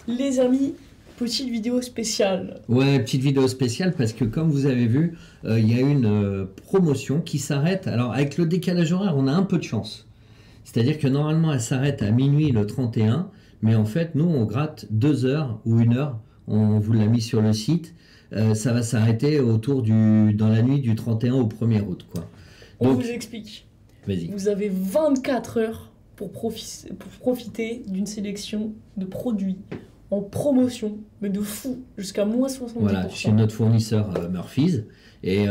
Les amis, petite vidéo spéciale. Ouais, petite vidéo spéciale parce que comme vous avez vu, il y a une promotion qui s'arrête. Alors avec le décalage horaire, on a un peu de chance. C'est-à-dire que normalement, elle s'arrête à minuit le 31, mais en fait, nous, on gratte 2 heures ou 1 heure. On vous l'a mis sur le site. Ça va s'arrêter dans la nuit du 31 au 1er août, quoi. On Donc, vous explique. vas-y. Vous avez 24 heures pour profiter d'une sélection de produits en promotion, mais de fou, jusqu'à moins 70%. Voilà, chez notre fournisseur Murphy's. Et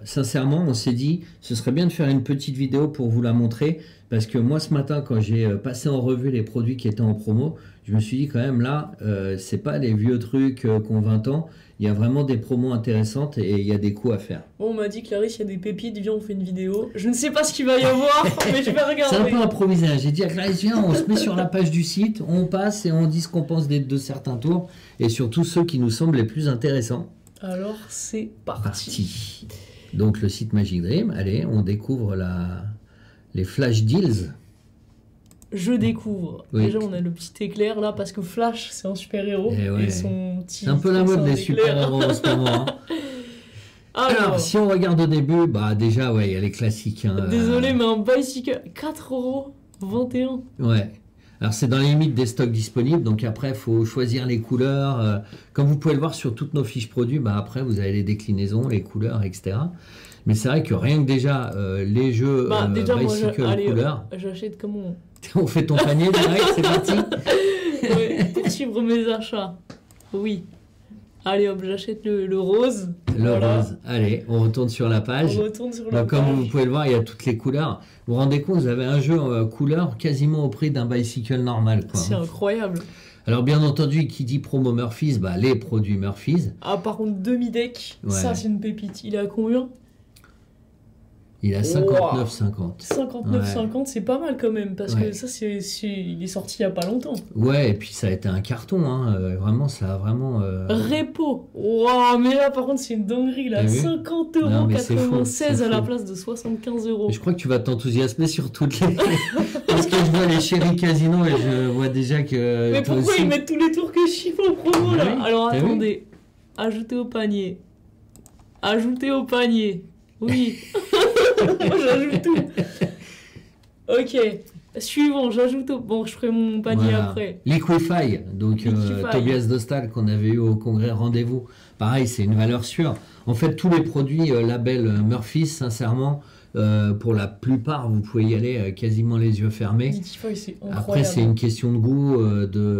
sincèrement, on s'est dit, ce serait bien de faire une petite vidéo pour vous la montrer, parce que moi, ce matin, quand j'ai passé en revue les produits qui étaient en promo, je me suis dit quand même, là, c'est pas les vieux trucs qui ont 20 ans, il y a vraiment des promos intéressantes et il y a des coups à faire. Bon, on m'a dit, Clarisse, il y a des pépites, viens, on fait une vidéo. Je ne sais pas ce qu'il va y avoir, mais je vais regarder. C'est un peu improvisé. J'ai dit à Clarisse, viens, on se met sur la page du site, on passe et on dit ce qu'on pense de certains tours, et surtout ceux qui nous semblent les plus intéressants. Alors, c'est parti. Donc, le site Magic Dream, allez, on découvre les flash deals. Je découvre. Oui. Déjà, on a le petit éclair là, parce que Flash, c'est un super-héros. Et ouais. Et son petit. C'est un peu la mode des éclair. super-héros en ce moment. Hein. Alors, si on regarde au début, bah déjà, ouais, il y a les classiques. Hein, désolé, mais un bicycle, 4,21 €. Ouais. Alors, c'est dans les limites des stocks disponibles. Donc, après, il faut choisir les couleurs. Comme vous pouvez le voir sur toutes nos fiches produits, bah, après, vous avez les déclinaisons, les couleurs, etc. Mais c'est vrai que rien que déjà, les jeux déjà, bicycle moi, allez, couleurs. J'achète comment? On fait ton panier direct, c'est parti. Ouais, pour suivre mes achats. Oui. Allez hop, j'achète le rose. Le voilà. rose. Allez, on retourne sur la page. On retourne sur la Donc, comme page. vous pouvez le voir, il y a toutes les couleurs. Vous vous rendez compte, vous avez un jeu couleur quasiment au prix d'un bicycle normal, quoi. C'est incroyable. Alors, bien entendu, qui dit promo Murphy's, bah, les produits Murphy's. Ah, par contre, demi-deck, Ouais. ça, c'est une pépite. Il est à combien? Il a 59,50. 59,50, c'est pas mal quand même, parce Ouais. que ça, il est sorti il y a pas longtemps. Ouais, et puis ça a été un carton, hein. Vraiment, ça a vraiment... Repo. Wow, mais là, par contre, c'est une dinguerie, là. T'as vu 50 Non, mais € c'est fou, 96 c'est à la fou. place de 75 €. Je crois que tu vas t'enthousiasmer sur toutes les... Parce que je vois les Chéri Casino et je vois déjà que... Mais toi pourquoi aussi... ils mettent tous les tours que je chiffre en promo, là? Oui, Alors, t'as vu attendez. Ajouter au panier. Ajouter au panier. Oui. Moi, j'ajoute tout. Ok. Suivant, j'ajoute au... Bon, je ferai mon panier Voilà. après. Liquify, donc Liquify. Tobias Dostal qu'on avait eu au congrès Rendez-vous. Pareil, c'est une valeur sûre. En fait, tous les produits label Murphy's, sincèrement, pour la plupart, vous pouvez y aller quasiment les yeux fermés. Liquify, c'est incroyable. Après, c'est une question de goût,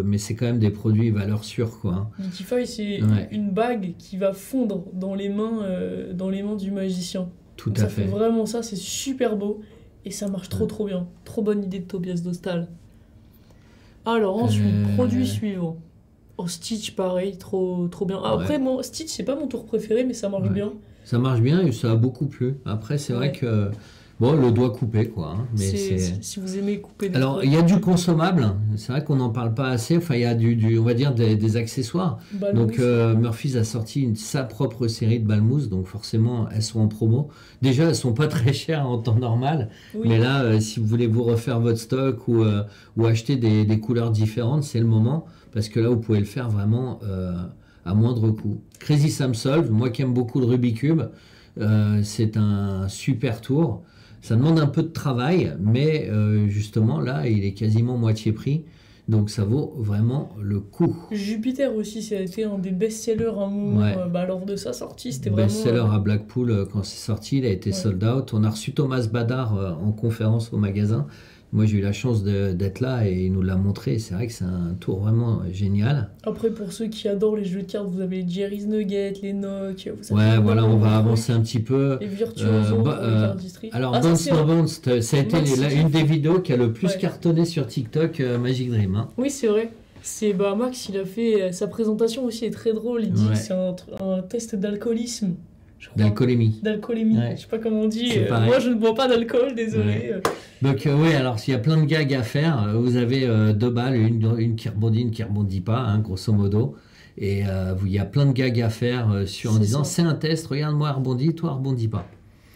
mais c'est quand même des produits valeur sûre, quoi. Hein. Liquify, c'est Ouais. une bague qui va fondre dans les mains du magicien. Tout Donc à ça fait. fait vraiment ça, c'est super beau. Et ça marche trop bien. Trop bonne idée de Tobias Dostal. Alors ensuite, produit suivant. Oh, Stitch, pareil, trop bien. Après, Ouais. moi, Stitch, c'est pas mon tour préféré, mais ça marche Ouais. bien. Ça marche bien et ça a beaucoup plu. Après, c'est vrai Ouais. que... Bon, le doigt coupé, quoi. Hein, mais Si vous aimez couper des Alors, trucs. il y a du consommable. C'est vrai qu'on n'en parle pas assez. Enfin, il y a on va dire, des accessoires. Balmousse. Donc, Murphy's a sorti sa propre série de balmousse. Donc, forcément, elles sont en promo. Déjà, elles sont pas très chères en temps normal. Oui. Mais là, si vous voulez vous refaire votre stock ou acheter des couleurs différentes, c'est le moment. Parce que là, vous pouvez le faire vraiment à moindre coût. Crazy Sam Solve, moi qui aime beaucoup le Rubik's Cube, c'est un super tour. Ça demande un peu de travail, mais justement, là, il est quasiment moitié prix. Donc, ça vaut vraiment le coup. Jupiter aussi, ça a été un des best-sellers à un moment. Ouais. Lors de sa sortie, c'était vraiment... Best-seller à Blackpool quand c'est sorti, il a été Ouais. sold out. On a reçu Thomas Badar en conférence au magasin. Moi, j'ai eu la chance d'être là et il nous l'a montré. C'est vrai que c'est un tour vraiment génial. Après, pour ceux qui adorent les jeux de cartes, vous avez les Jerry's Nuggets, les Nock... Ouais, voilà, on va avancer un petit peu. Les Virtuoso, les Card District. Alors, Ah, ça, Bounce c'est No un- Bounce, ça a été Max une des vidéos qui a le plus Ouais. cartonné sur TikTok, Magic Dream. Hein. Oui, c'est vrai. Max, il a fait... Sa présentation aussi est très drôle. Il dit Ouais. que c'est un test d'alcoolisme. Je crois. D'alcoolémie. D'alcoolémie. Ouais. Je sais pas comment on dit. C'est pareil. Moi, je ne bois pas d'alcool, désolé. Ouais. Donc oui, alors s'il y a plein de gags à faire, vous avez 2 balles, une qui rebondit pas, hein, grosso modo. Et il y a plein de gags à faire en C'est disant ça. c'est un test, regarde-moi rebondis, toi rebondis pas.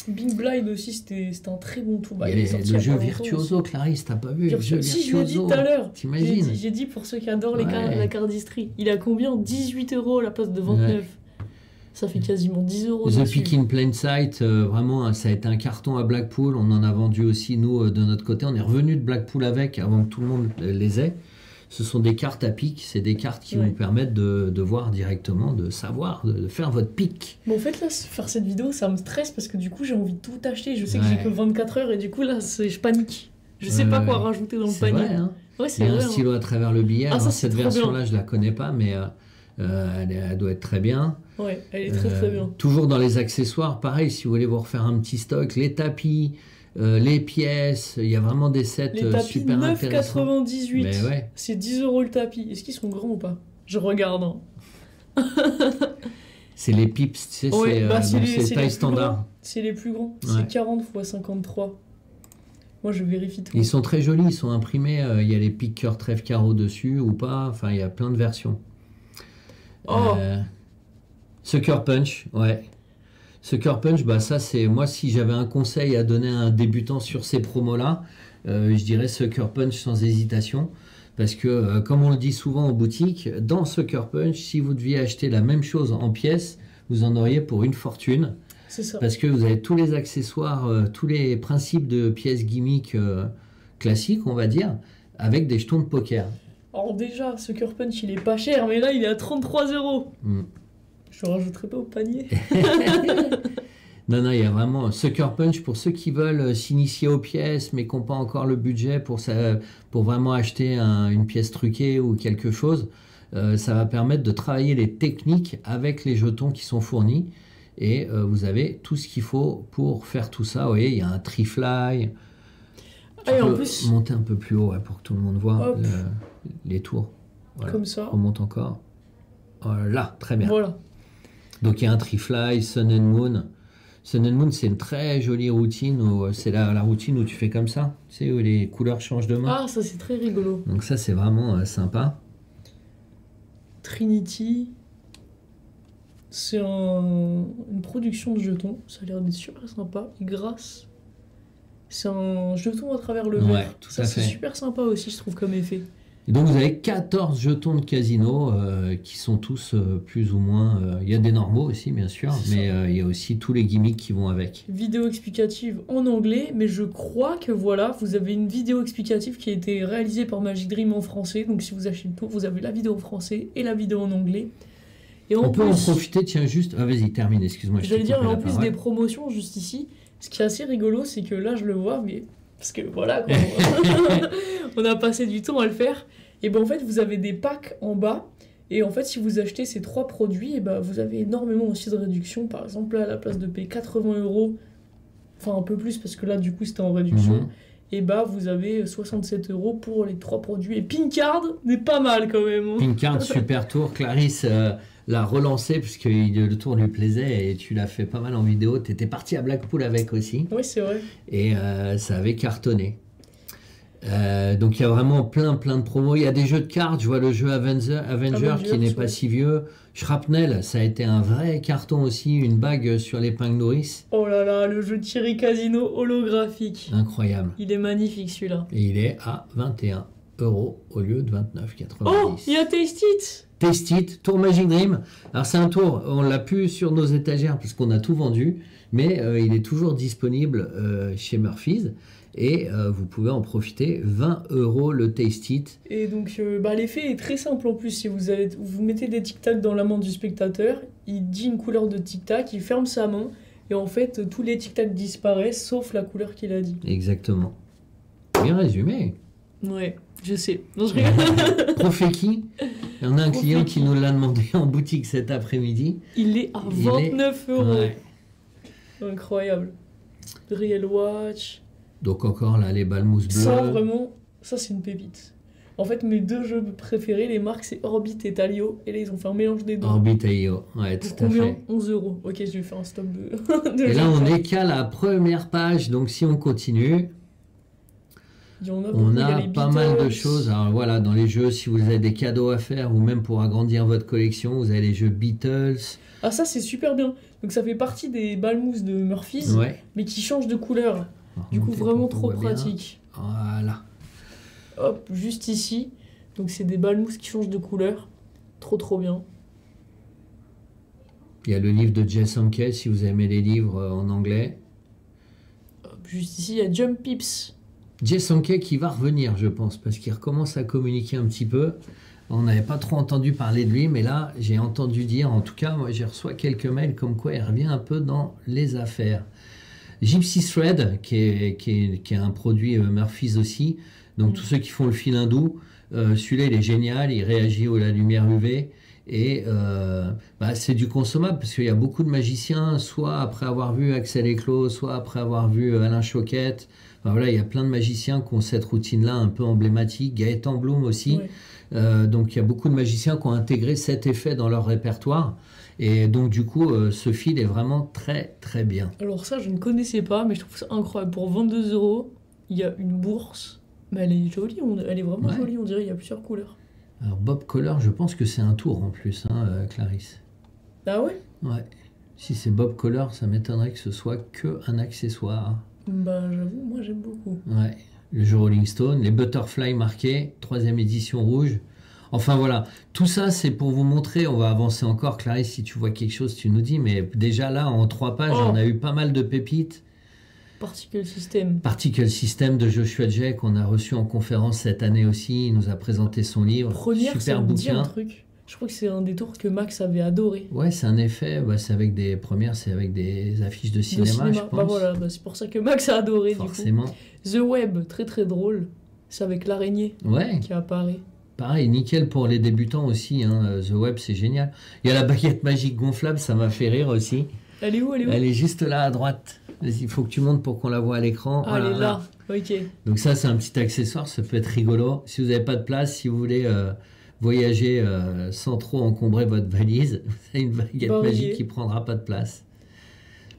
Big Blind aussi, c'était un très bon tour. Bah, Il y a est sorti le il y a jeu pas longtemps Virtuoso, Clarisse, t'as pas vu le jeu Si, je l'ai dit Virtuoso? tout à l'heure. T'imagines? J'ai dit pour ceux qui adorent Ouais. la cardistrie. Il a combien? 18 € à la place de 29. Ouais. Ça fait quasiment 10 € The dessus. Pick in Plain Sight, vraiment, ça a été un carton à Blackpool. On en a vendu aussi, nous, de notre côté. On est revenu de Blackpool avec, avant que tout le monde les ait. Ce sont des cartes à pic. C'est des cartes qui Ouais. vous permettent de voir directement, de savoir, de faire votre pic. Bon, en fait, là, faire cette vidéo, ça me stresse parce que du coup, j'ai envie de tout acheter. Je sais que Ouais. j'ai que 24 heures et du coup, là, je panique. Je sais Ouais, pas ouais, quoi ouais. rajouter dans le C'est panier. vrai, hein. Ouais, Il c'est y a un vrai. Hein. stylo à travers le billet. Ah, ça, Alors, c'est cette trop version-là, bien. je la connais pas, mais elle doit être très bien. Ouais, elle est très très bien. Toujours dans les accessoires, pareil, si vous voulez vous refaire un petit stock, les tapis, les pièces, il y a vraiment des sets Les tapis super intéressants. 9,98. Mais ouais. C'est 10 € le tapis. Est-ce qu'ils sont grands ou pas? Je regarde. Hein. C'est les pips, tu sais, Ouais, c'est bah, donc les c'est taille plus standard. grands. C'est les plus grands. Ouais. C'est 40 x 53. Moi, je vérifie tout. Ils sont très jolis, ils sont imprimés, il y a les piqueurs trèfle carreau dessus ou pas, enfin il y a plein de versions. Oh. Sucker Punch, ouais. Sucker Punch, bah ça c'est moi si j'avais un conseil à donner à un débutant sur ces promos-là, je dirais Sucker Punch sans hésitation. Parce que, comme on le dit souvent en boutique, dans Sucker Punch, si vous deviez acheter la même chose en pièces, vous en auriez pour une fortune. C'est ça. Parce que vous avez tous les accessoires, tous les principes de pièces gimmick classiques, on va dire, avec des jetons de poker. Alors déjà, Sucker Punch, il est pas cher, mais là, il est à 33 €. Mm. Je rajouterai pas au panier. Non, il y a vraiment Sucker Punch pour ceux qui veulent s'initier aux pièces, mais qui n'ont pas encore le budget pour vraiment acheter une pièce truquée ou quelque chose. Ça va permettre de travailler les techniques avec les jetons qui sont fournis. Et vous avez tout ce qu'il faut pour faire tout ça. Vous voyez, il y a un tree-fly. Tu Et en peux plus, monter un peu plus haut pour que tout le monde voit Hop. les tours. Voilà. comme ça. Remonte encore. Voilà, très bien. Voilà. Donc il y a un tree-fly, Sun and Moon. Sun and Moon, c'est une très jolie routine. C'est la routine où tu fais comme ça. Tu sais, où les couleurs changent de main. Ah, ça, c'est très rigolo. Donc ça, c'est vraiment sympa. Trinity. C'est une production de jetons. Ça a l'air d'être super sympa. Et grâce. C'est un jeton à travers le Ouais, verre. tout Ça, à c'est fait. super sympa aussi, je trouve, comme effet. Et donc vous avez 14 jetons de casino qui sont tous plus ou moins... Il y a des normaux aussi, bien sûr, C'est mais ça. il y a aussi tous les gimmicks qui vont avec. Vidéo explicative en anglais, mais je crois que voilà, vous avez une vidéo explicative qui a été réalisée par Magic Dream en français. Donc si vous achetez le tour, vous avez la vidéo en français et la vidéo en anglais. Et en On peut en plus, profiter, tiens, juste... Ah, vas-y, termine, excuse-moi. je t'ai j'allais dire, coupé en la plus parole. des promotions juste ici, ce qui est assez rigolo, c'est que là je le vois, mais parce que voilà, quoi, on a passé du temps à le faire. Et ben en fait, vous avez des packs en bas. Et en fait, si vous achetez ces 3 produits, et ben, vous avez énormément aussi de réduction. Par exemple, là, à la place de payer 80 €, enfin un peu plus parce que là, du coup, c'était en réduction. Mhm. Et bah, vous avez 67 € pour les 3 produits. Et Pinkard n'est pas mal quand même. Hein. Pinkard, super tour. Clarisse l'a relancé puisque le tour lui plaisait et tu l'as fait pas mal en vidéo. Tu étais parti à Blackpool avec aussi Oui, c'est vrai. et ça avait cartonné. Donc il y a vraiment plein de promos. Il y a des jeux de cartes. Je vois le jeu Avenger qui n'est pas ouais. si vieux. Shrapnel, ça a été un vrai carton aussi. Une bague sur l'épingle nourrice. Oh là là, le jeu de Thierry Casino holographique. Incroyable. Il est magnifique celui-là. Et il est à 21 € au lieu de 29,90. Oh, il y a Taste It. Taste It, Tour Magic Dream. Alors c'est un tour, on l'a plus sur nos étagères parce qu'on a tout vendu, mais il est toujours disponible chez Murphy's et vous pouvez en profiter. 20 € le Taste It. Et donc, l'effet est très simple en plus. Si vous mettez des tic-tac dans la main du spectateur, il dit une couleur de tic-tac, il ferme sa main, et en fait, tous les tic-tac disparaissent, sauf la couleur qu'il a dit. Exactement. Bien résumé. Ouais, je sais. Non, je rigole. Profeki, on a un client Profeki. qui nous l'a demandé en boutique cet après-midi. Il est à Il est- 29 €. Ouais. Incroyable. Real Watch. Donc encore là, les balles mousse bleues. Ça, vraiment, ça, c'est une pépite. En fait, mes 2 jeux préférés, les marques, c'est Orbit et Talio. Et là, ils ont fait un mélange des deux. Orbit IO, ouais, Pour tout à combien fait. 11 €. Ok, je vais faire un stop de... de Et là, jeux. on est qu'à la première page, donc si on continue, Il y en a beaucoup, On il y a les pas mal de Beatles. choses. Alors voilà, dans les jeux, si vous avez des cadeaux à faire ou même pour agrandir votre collection, vous avez les jeux Beatles. Ah ça c'est super bien. Donc ça fait partie des balles-mousses de Murphy's, Ouais. mais qui changent de couleur. On va Du coup remonter vraiment pour qu'on trop voit bien. pratique. Voilà. Hop, juste ici. Donc c'est des balles-mousses qui changent de couleur. Trop bien. Il y a le livre de Jess Sankey, si vous aimez les livres en anglais. Hop, juste ici, il y a Jump Pips. Jess Sankey qui va revenir, je pense, parce qu'il recommence à communiquer un petit peu. On n'avait pas trop entendu parler de lui, mais là, j'ai entendu dire, en tout cas, moi, j'ai reçu quelques mails comme quoi il revient un peu dans les affaires. Gypsy Thread, qui est un produit Murphy's aussi. Donc, tous ceux qui font le fil hindou, celui-là, il est génial, il réagit à la lumière UV. Et c'est du consommable parce qu'il y a beaucoup de magiciens, soit après avoir vu Axel Eclos, soit après avoir vu Alain Choquette. Enfin, voilà, il y a plein de magiciens qui ont cette routine-là un peu emblématique. Gaëtan Bloom aussi. Ouais. Donc il y a beaucoup de magiciens qui ont intégré cet effet dans leur répertoire. Et donc du coup, ce fil est vraiment très bien. Alors ça, je ne connaissais pas, mais je trouve ça incroyable. Pour 22 €, il y a une bourse. Mais elle est jolie, elle est vraiment Ouais. jolie, on dirait, il y a plusieurs couleurs. Alors Bob Color, je pense que c'est un tour en plus, hein, Clarisse. Ah ouais? Ouais. Si c'est Bob Color, ça m'étonnerait que ce soit que un accessoire. Bah j'avoue, moi j'aime beaucoup. Ouais. Le jeu Rolling Stone, les Butterfly marqués, 3e édition rouge. Enfin voilà, tout ça c'est pour vous montrer, on va avancer encore, Clarisse, si tu vois quelque chose, tu nous dis, mais déjà là, en 3 pages, Oh. on a eu pas mal de pépites. Particle System. Particle System de Joshua Jay qu'on a reçu en conférence cette année aussi, il nous a présenté son livre, Première, ça super me dit un bouquin. truc. Je crois que c'est un des tours que Max avait adoré. Ouais, c'est un effet, c'est avec des premières, c'est avec des affiches de cinéma, je pense. Bah voilà, bah c'est pour ça que Max a adoré Forcément. du coup. The Web, très drôle. C'est avec l'araignée Ouais, qui apparaît. pareil, nickel pour les débutants aussi, hein. The Web c'est génial. Il y a la baguette magique gonflable, ça m'a fait rire aussi. Elle est où? Elle est juste là à droite. Vas-y, il faut que tu montes pour qu'on la voit à l'écran. Ah, Voilà, elle est là. Ok. Donc ça c'est un petit accessoire, ça peut être rigolo. Si vous n'avez pas de place, si vous voulez voyager sans trop encombrer votre valise, vous avez une baguette Bah oui. magique qui prendra pas de place.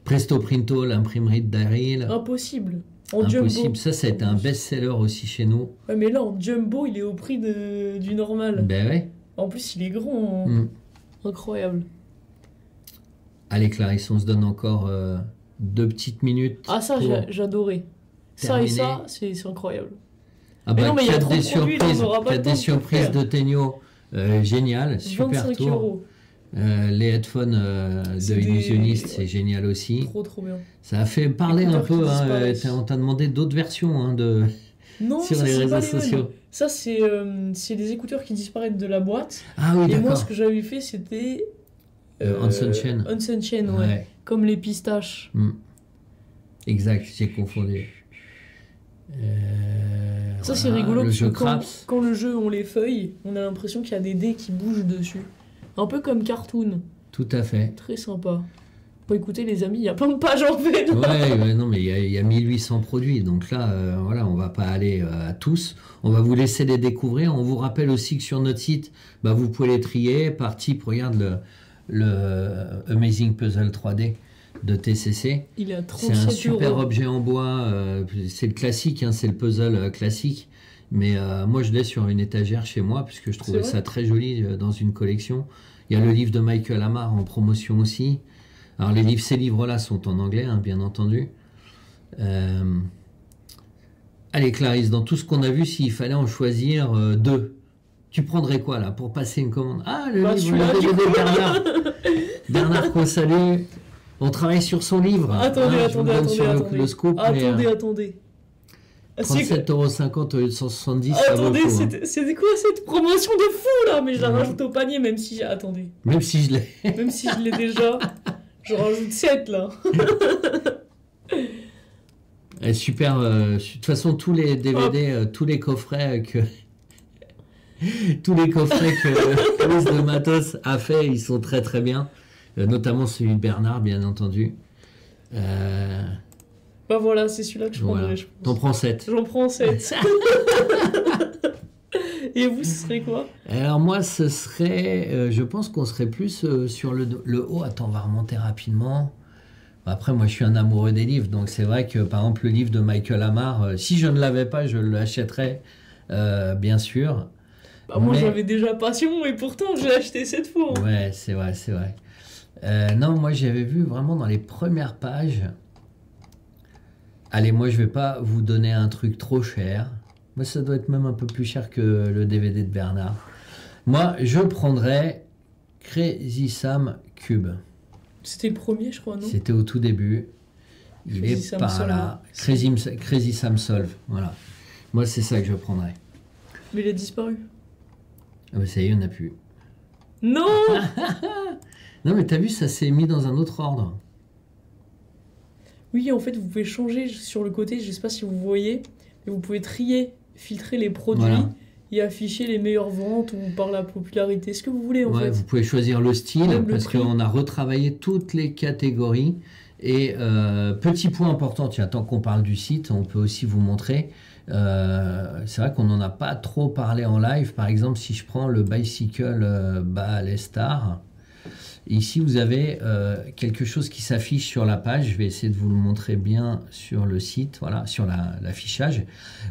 Presto Printo, l'imprimerie de Daryl. Impossible. En Impossible, jumbo. ça a été un best-seller aussi chez nous. Ouais, mais là, en jumbo, il est au prix du normal. Ben ouais. En plus, il est grand. Mm. Incroyable. Allez Clarisse, on se donne encore 2 petites minutes. Ah, ça, pour j'adorais. Ça et terminer. ça, c'est incroyable. Ah Mais bah, non, mais il y a quatre trop des de produits, là, on surprises, n'aura pas le quatre temps des de tout surprises faire. de Tegno. Génial, super 25 tour. €. Les headphones de C'est des- Illusionniste, c'est ouais. génial aussi. Trop bien. Ça a fait parler un Écouteurs qui peu. disparaissent. On t'a demandé d'autres versions de... Non, sur ça, les c'est réseaux pas les mêmes. sociaux. Ça, c'est des écouteurs qui disparaissent de la boîte. Ah oui, Et moi, ce d'accord. que j'avais fait, c'était... Unchained. Unchained, ouais. Ouais, Comme les pistaches. exact, j'ai confondu. Ça, c'est Voilà, rigolo le parce jeu que quand, Craps. quand le jeu, on les feuille, on a l'impression qu'il y a des dés qui bougent dessus. Un peu comme Cartoon. Tout à fait. Très sympa. Bon, écoutez, les amis, il y a plein de pages en fait. Ouais, non, mais il y a 1800 produits, donc là, voilà, on va pas aller à tous. On va vous laisser les découvrir. On vous rappelle aussi que sur notre site, vous pouvez les trier par type. Regarde le Amazing Puzzle 3D de TCC. Il est à C'est un 37 super €. objet en bois. C'est le classique, hein, c'est le puzzle classique. Mais moi, je l'ai sur une étagère chez moi, puisque je trouvais C'est ça très joli dans une collection. Il y a le livre de Michael Amar en promotion aussi. Alors, ces livres-là sont en anglais, hein, bien entendu. Allez, Clarisse, dans tout ce qu'on a vu, s'il fallait en choisir 2, tu prendrais quoi, là, pour passer une commande? Ah, le livre, celui-là, le du DVD coup. Bernard. Bernard, qu'on salue. On travaille sur son livre. Attendez, Hein, je vous donne sur le scoop, mais, attendez. C'est que- 37,50 € au lieu de 170, ça vaut le Attendez, coup, hein. c'était quoi cette promotion de fou là? Mais je la Ouais. rajoute au panier, même si. Attendez. Même si je l'ai. Même si je l'ai déjà, je rajoute 7 là. Super. De toute façon, tous les DVD, tous les coffrets que. Tous les coffrets que Louis de Matos a fait, ils sont très bien. Notamment celui de Bernard, bien entendu. Bah voilà, c'est celui-là que je prendrais, Voilà. je pense. T'en prends 7. J'en prends 7. Et vous, ce serait quoi? Alors moi, ce serait... je pense qu'on serait plus sur le haut. Attends, on va remonter rapidement Après, moi, je suis un amoureux des livres, donc c'est vrai que, par exemple, le livre de Michael Amar, si je ne l'avais pas, je l'achèterais, bien sûr. Bah, moi, Mais, j'avais déjà Passion et pourtant, j'ai acheté cette fois. Hein. ouais, c'est vrai, c'est vrai. Non, moi, j'avais vu vraiment dans les premières pages. Allez, moi, je vais pas vous donner un truc trop cher. Moi, ça doit être même un peu plus cher que le DVD de Bernard. Moi, je prendrais Crazy Sam Cube. C'était le premier, je crois, non? C'était au tout début. Il Crazy est Sam par Solve. là. Crazy Sam Solve. Voilà. Moi, c'est ça que je prendrais. Mais il a disparu. Ah, mais ça y est, il n'y en a plus. Non! Non, mais t'as vu, ça s'est mis dans un autre ordre. Oui, en fait, vous pouvez changer sur le côté, je sais pas si vous voyez, mais vous pouvez trier, filtrer les produits Voilà. et afficher les meilleures ventes ou par la popularité, ce que vous voulez en Ouais, fait. vous pouvez choisir le style Même le parce prix. qu'on a retravaillé toutes les catégories. Et petit point important, tiens, tant qu'on parle du site, on peut aussi vous montrer. C'est vrai qu'on n'en a pas trop parlé en live. Par exemple, si je prends le Bicycle Ballestar, ici vous avez quelque chose qui s'affiche sur la page. Je vais essayer de vous le montrer bien sur le site, voilà, sur l'affichage.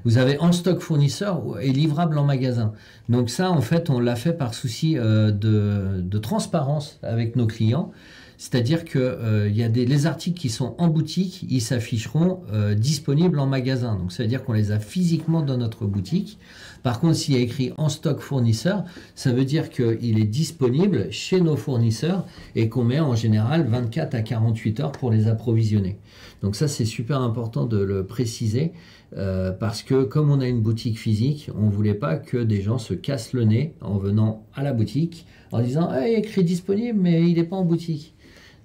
Vous avez en stock fournisseur et livrable en magasin. Donc ça, en fait, on l'a fait par souci de transparence avec nos clients. C'est-à-dire que y a les articles qui sont en boutique, ils s'afficheront disponibles en magasin. Donc ça veut dire qu'on les a physiquement dans notre boutique. Par contre, s'il y a écrit en stock fournisseur, ça veut dire qu'il est disponible chez nos fournisseurs et qu'on met en général 24 à 48 heures pour les approvisionner. Donc ça, c'est super important de le préciser parce que comme on a une boutique physique, on ne voulait pas que des gens se cassent le nez en venant à la boutique en disant ah, il est écrit disponible mais il n'est pas en boutique.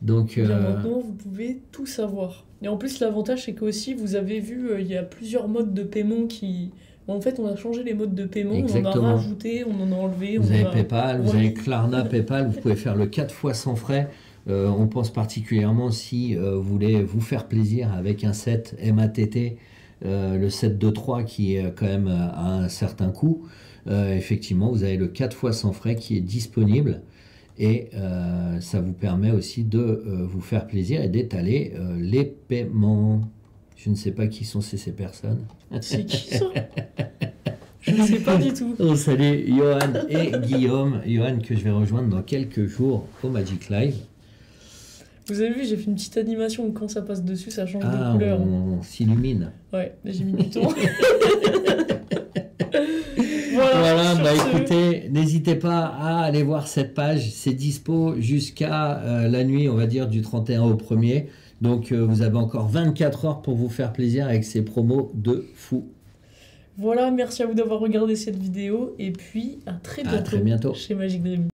Donc, Bien, maintenant, vous pouvez tout savoir. Et en plus, l'avantage, c'est qu'aussi, vous avez vu, il y a plusieurs modes de paiement qui... En fait, on a changé les modes de paiement, on en exactement. a rajouté, on en a enlevé. Vous on avez a... PayPal, vous Ouais. avez Klarna, PayPal, vous pouvez faire le 4 fois sans frais. On pense particulièrement si vous voulez vous faire plaisir avec un set MATT, le set de 3 qui est quand même à un certain coût. Effectivement, vous avez le 4 fois sans frais qui est disponible et ça vous permet aussi de vous faire plaisir et d'étaler les paiements. Je ne sais pas qui sont ces personnes. C'est qui ça? Je ne sais pas du tout. On salue Johan et Guillaume. Johan que je vais rejoindre dans quelques jours au Magic Live. Vous avez vu, j'ai fait une petite animation où quand ça passe dessus, ça change de Ah, couleur. on s'illumine. Ouais, j'ai mis du temps. Voilà, sur bah ce- écoutez, n'hésitez pas à aller voir cette page. C'est dispo jusqu'à la nuit, on va dire, du 31 au 1er. Donc vous avez encore 24 heures pour vous faire plaisir avec ces promos de fou. Voilà, merci à vous d'avoir regardé cette vidéo et puis à très À bientôt, très bientôt. chez Magic Dream.